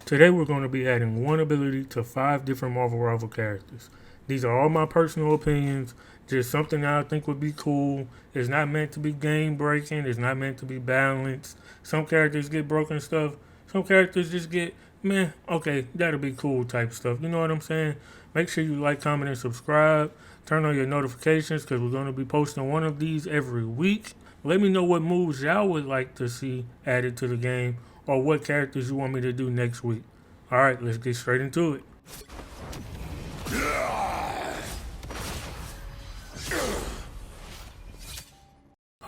Today we're going to be adding one ability to 5 different Marvel Rival characters. These are all my personal opinions, just something that I think would be cool. It's not meant to be game breaking, it's not meant to be balanced. Some characters get broken stuff, some characters just get, man, okay, that'll be cool type stuff. You know what I'm saying? Make sure you like, comment, and subscribe. Turn on your notifications because we're going to be posting one of these every week. Let me know what moves y'all would like to see added to the game or what characters you want me to do next week. Alright, let's get straight into it.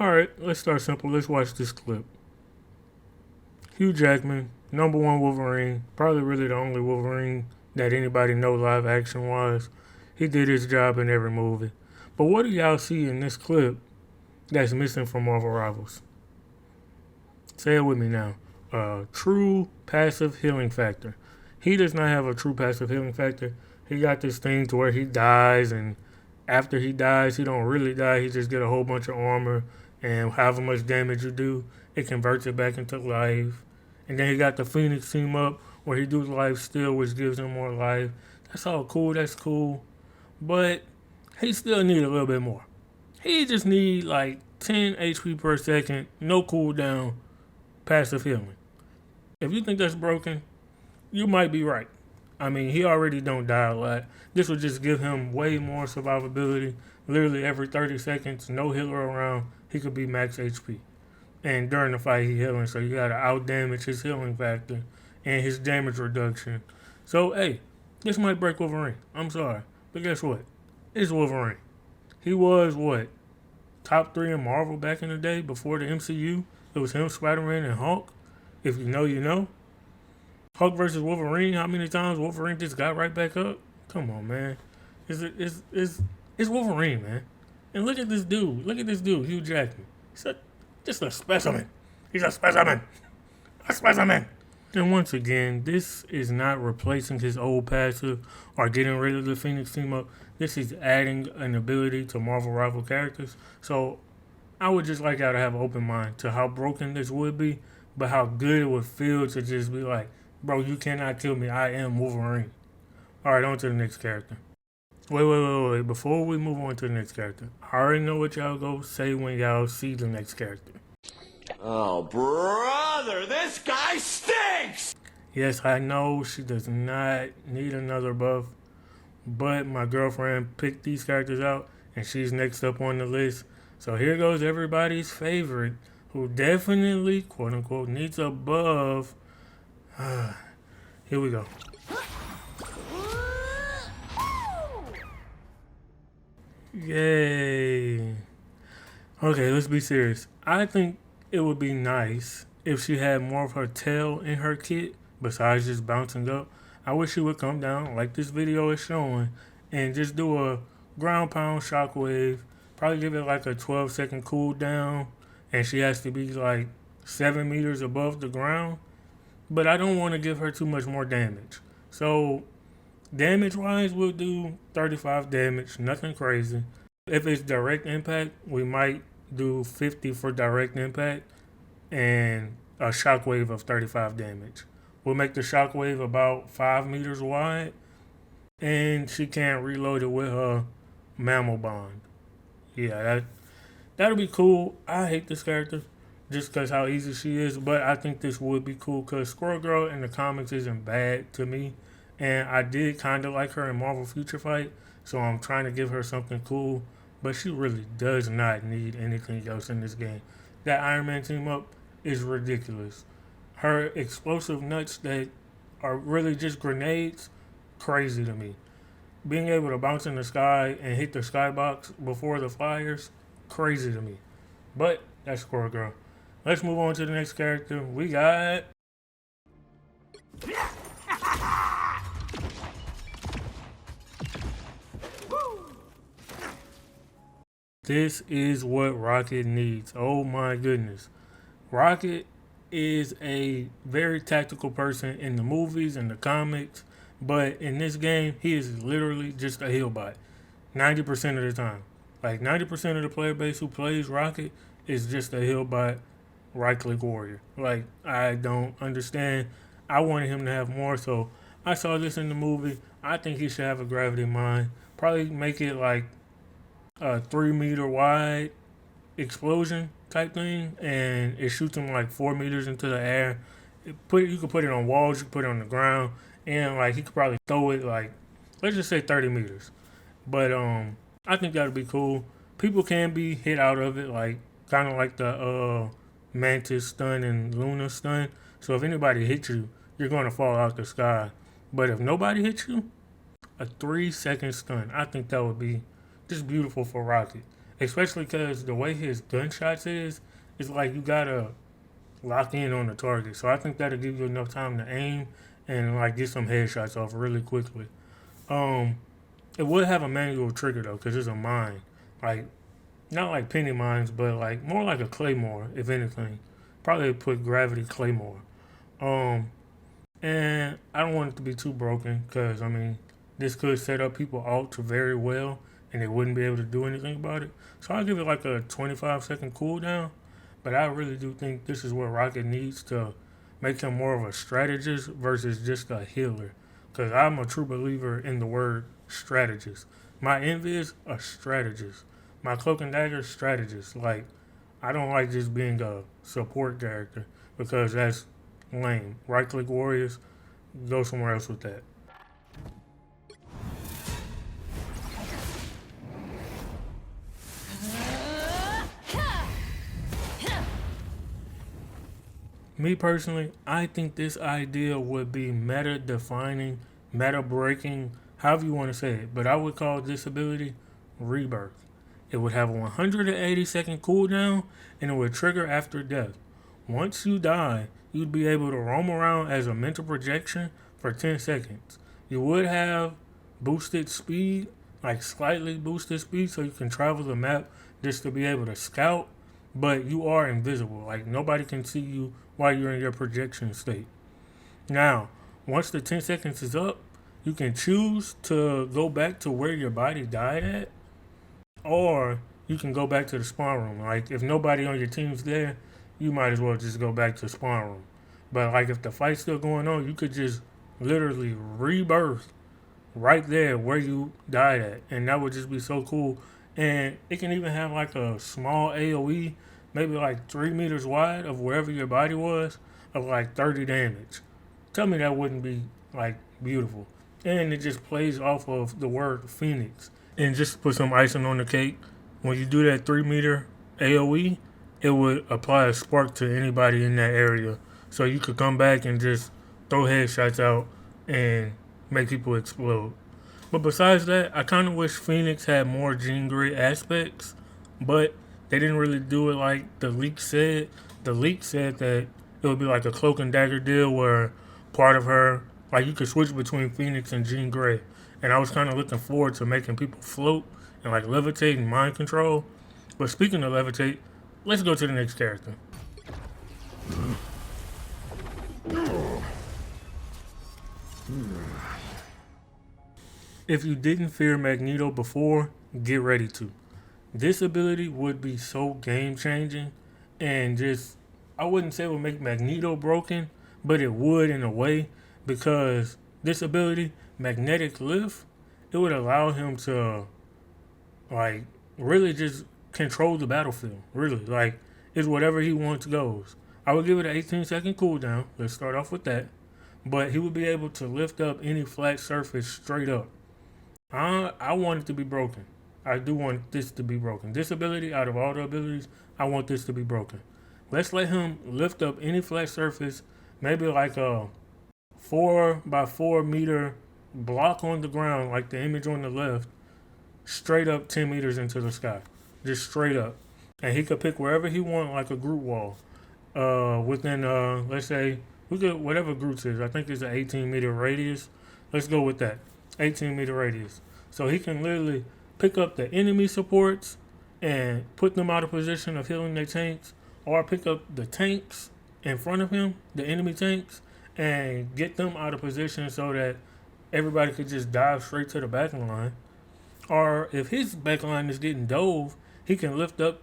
Alright, let's start simple. Let's watch this clip. Hugh Jackman, #1 Wolverine, probably really the only Wolverine that anybody knows live action wise. He did his job in every movie. But what do y'all see in this clip that's missing from Marvel Rivals? Say it with me now. True passive healing factor. He does not have a true passive healing factor. He got this thing to where he dies, and after he dies, he don't really die. He just get a whole bunch of armor, and however much damage you do, it converts it back into life. And then he got the Phoenix team up, where he does life steal, which gives him more life. That's all cool. That's cool. But he still need a little bit more. He just need like 10 HP per second, no cooldown, passive healing. If you think that's broken, you might be right. I mean, he already don't die a lot. This would just give him way more survivability. Literally every 30 seconds, no healer around, he could be max HP. And during the fight, he healing, so you gotta out damage his healing factor and his damage reduction. So, hey, this might break Wolverine. I'm sorry. But guess what? It's Wolverine. He was what? Top 3 in Marvel back in the day before the MCU. It was him, Spider-Man, and Hulk. If you know, you know. Hulk versus Wolverine, how many times Wolverine just got right back up? Come on, man. It's Wolverine, man. And look at this dude. Look at this dude, Hugh Jackman. He's just a specimen. He's a specimen. A specimen. And once again, this is not replacing his old passive or getting rid of the Phoenix team up. This is adding an ability to Marvel Rival characters. So I would just like y'all to have an open mind to how broken this would be, but how good it would feel to just be like, bro, you cannot kill me. I am Wolverine. Alright, on to the next character. Wait. Before we move on to the next character, I already know what y'all go say when y'all see the next character. Oh, brother, this guy stinks! Yes, I know she does not need another buff, but my girlfriend picked these characters out, and she's next up on the list. So here goes everybody's favorite, who definitely, quote unquote, needs a buff. Here we go. Yay. Okay, let's be serious. I think it would be nice if she had more of her tail in her kit besides just bouncing up. I wish she would come down like this video is showing and just do a ground pound shockwave. Probably give it like a 12-second cooldown, and she has to be like 7 meters above the ground. But I don't want to give her too much more damage. So damage wise, we'll do 35 damage, nothing crazy. If it's direct impact, we might do 50 for direct impact and a shockwave of 35 damage. We'll make the shockwave about 5 meters wide, and she can't reload it with her mammal bond. Yeah, that'll be cool. I hate this character just because how easy she is, but I think this would be cool because Squirrel Girl in the comics isn't bad to me, and I did kind of like her in Marvel Future Fight, so I'm trying to give her something cool, but she really does not need anything else in this game. That Iron Man team up is ridiculous. Her explosive nuts that are really just grenades, crazy to me. Being able to bounce in the sky and hit the skybox before the flyers, crazy to me. But that's Squirrel Girl. Let's move on to the next character. We got... This is what Rocket needs. Oh my goodness. Rocket is a very tactical person in the movies and the comics, but in this game, he is literally just a heal bot 90% of the time. Like 90% of the player base who plays Rocket is just a heal bot right click warrior. Like, I don't understand. I wanted him to have more, so I saw this in the movie. I think he should have a gravity mine. Probably make it like a 3 meter wide explosion type thing, and it shoots him like 4 meters into the air. You could put it on walls, you could put it on the ground, and like he could probably throw it like, let's just say 30 meters. But I think that'd be cool. People can be hit out of it, like kind of like the Mantis stun and Luna stun. So if anybody hits you, you're gonna fall out the sky. But if nobody hits you, a 3 second stun, I think that would be just beautiful for Rocket. Especially because the way his gunshots is, it's like you gotta lock in on the target. So I think that'll give you enough time to aim and like get some headshots off really quickly. Um, it would have a manual trigger though, because it's a mine. Like not like penny mines, but like more like a claymore, if anything. Probably put gravity claymore. Um, and I don't want it to be too broken, because I mean, this could set up people out to very well, and they wouldn't be able to do anything about it. So I'll give it like a 25-second cooldown. But I really do think this is what Rocket needs to make him more of a strategist versus just a healer. Because I'm a true believer in the word strategist. My envy is a strategist. My cloak and dagger strategist. Like, I don't like just being a support character because that's lame. Right click warriors, go somewhere else with that. Me personally, I think this idea would be meta defining, meta breaking, however you want to say it. But I would call this ability Rebirth. It would have a 180-second cooldown, and it would trigger after death. Once you die, you'd be able to roam around as a mental projection for 10 seconds. You would have boosted speed, like slightly boosted speed, so you can travel the map just to be able to scout, but you are invisible. Like nobody can see you while you're in your projection state. Now, once the 10 seconds is up, you can choose to go back to where your body died at, or you can go back to the spawn room. Like if nobody on your team's there, you might as well just go back to the spawn room. But like if the fight's still going on, you could just literally rebirth right there where you died at, and that would just be so cool. And it can even have like a small AOE, maybe like 3 meters wide of wherever your body was, of like 30 damage. Tell me that wouldn't be like beautiful. And it just plays off of the word Phoenix. And just to put some icing on the cake, when you do that 3 meter AOE, it would apply a spark to anybody in that area. So you could come back and just throw headshots out and make people explode. But besides that, I kind of wish Phoenix had more Jean Grey aspects, but they didn't really do it like the leak said. The leak said that it would be like a cloak and dagger deal where part of her, like you could switch between Phoenix and Jean Grey. And I was kind of looking forward to making people float and like levitate and mind control. But speaking of levitate, let's go to the next character. If you didn't fear Magneto before, get ready to. This ability would be so game changing, and just, I wouldn't say it would make Magneto broken, but it would in a way, because this ability, Magnetic Lift, it would allow him to like really just control the battlefield. Really, like it's whatever he wants goes. I would give it an 18-second cooldown. Let's start off with that. But he would be able to lift up any flat surface straight up. I want it to be broken. I do want this to be broken. This ability, out of all the abilities, I want this to be broken. Let's let him lift up any flat surface, maybe like a 4 by 4 meter block on the ground, like the image on the left, straight up 10 meters into the sky. Just straight up. And he could pick wherever he wants, like a group wall. Within, let's say, we could, whatever Groot's is, I think it's an 18-meter radius. Let's go with that. 18-meter radius. So he can literally pick up the enemy supports and put them out of position of healing their tanks, or pick up the tanks in front of him, the enemy tanks, and get them out of position so that everybody could just dive straight to the back line. Or if his back line is getting dove, he can lift up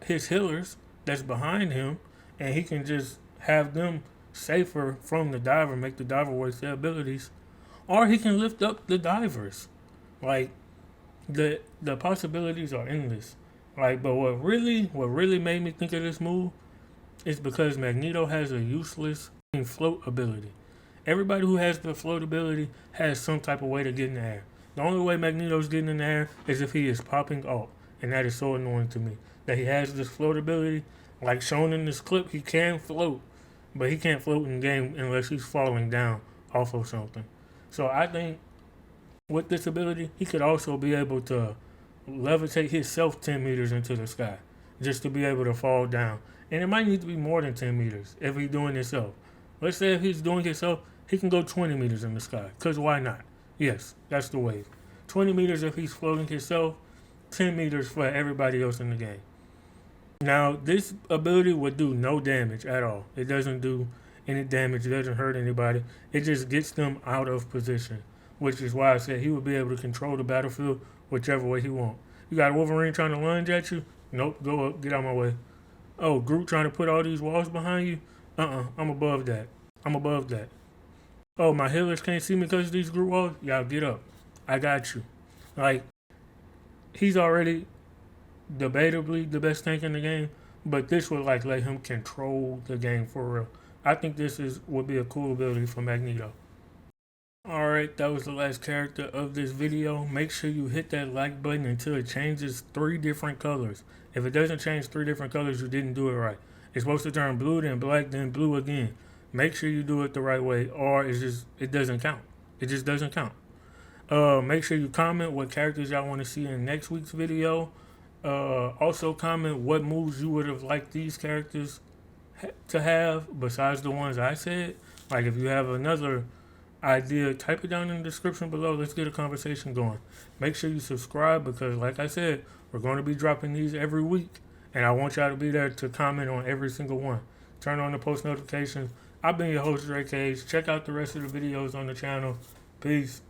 his healers that's behind him, and he can just have them safer from the diver, make the diver waste their abilities, or he can lift up the divers. Like the possibilities are endless. Like, but what really made me think of this move is because Magneto has a useless float ability. Everybody who has the float ability has some type of way to get in the air. The only way Magneto's getting in the air is if he is popping off, and that is so annoying to me. That he has this float ability, like shown in this clip, he can float, but he can't float in the game unless he's falling down off of something. So I think with this ability, he could also be able to levitate himself 10 meters into the sky just to be able to fall down. And it might need to be more than 10 meters if he's doing himself. Let's say if he's doing himself, he can go 20 meters in the sky. Because why not? Yes, that's the wave. 20 meters if he's floating himself, 10 meters for everybody else in the game. Now, this ability would do no damage at all. It doesn't do any damage. It doesn't hurt anybody. It just gets them out of position, which is why I said he would be able to control the battlefield whichever way he wants. You got Wolverine trying to lunge at you? Nope, go up, get out of my way. Oh, Groot trying to put all these walls behind you? I'm above that. I'm above that. Oh, my healers can't see me because of these Groot walls? Y'all get up. I got you. Like, he's already debatably the best tank in the game, but this would like let him control the game for real. I think this would be a cool ability for Magneto. Alright, that was the last character of this video. Make sure you hit that like button until it changes 3 different colors. If it doesn't change 3 different colors, you didn't do it right. It's supposed to turn blue, then black, then blue again. Make sure you do it the right way, or it doesn't count. It just doesn't count. Make sure you comment what characters y'all want to see in next week's video. Also comment what moves you would have liked these characters to have besides the ones I said. Like if you have another idea, type it down in the description below. Let's get a conversation going. Make sure you subscribe because like I said, we're going to be dropping these every week and I want y'all to be there to comment on every single one. Turn on the post notifications. I've been your host, Drake Cage. Check out the rest of the videos on the channel. Peace.